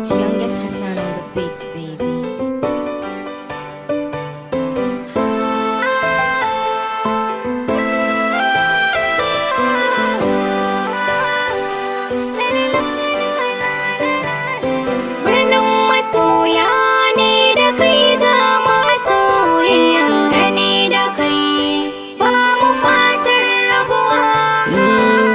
It's youngest Hassan on the beats, baby. Birnin masoya ne da kai ga masoyiya, da ni da kai ba mu fatan rabuwa.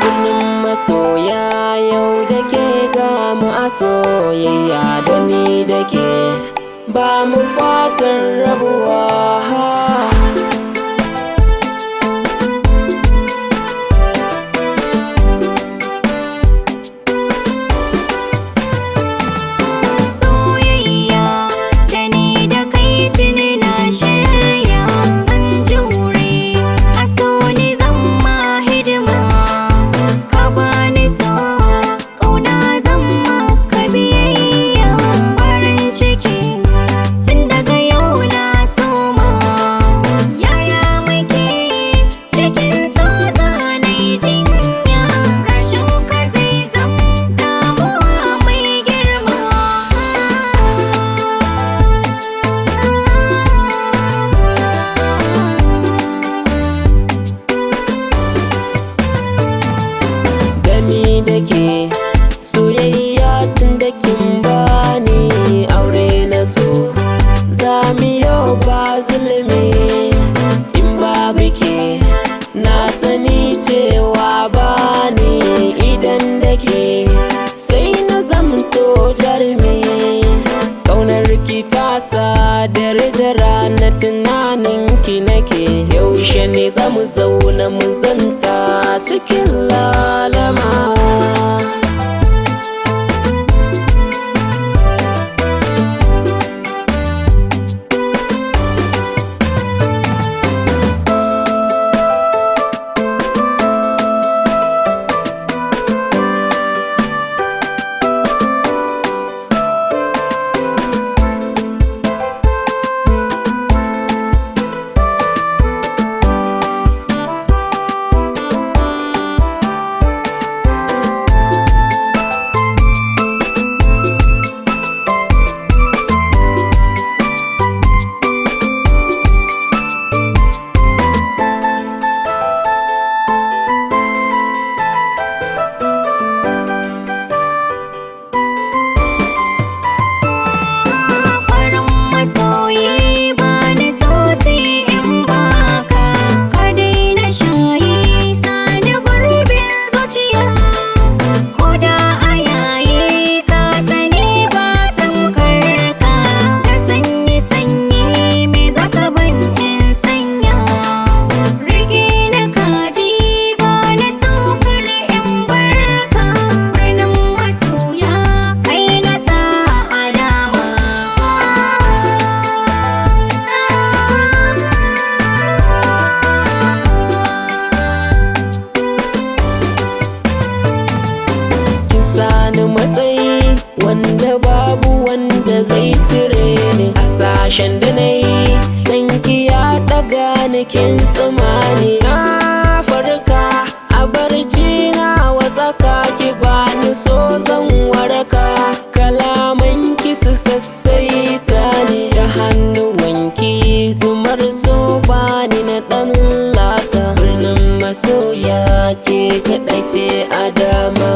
Birnin masoya yau da ke ga mu a soyayya, da ni da ke ba mu fatan rabuwa. Dake soyayya tun da kin bani aure na so, za mu yau ba zulumi in babu ke, na sani cewa bani idan dake sai na zamto jarumi. Ƙaunar ki ta sa dare da rana tunanin ki nake, yaushe ne za mu zauna mu zanta cikin lalama. Matsayi wanda babu wanda zai cire ni, hasashen da na yi sanki ya daga ni kin tsammani. Na farka a barci na watsaka, ki bani so zan waraka, kalaman ki su sassaita ni, da hannuwanki zumar so bani na dan lasa. Birnin masoya ke kaɗai ce a dama.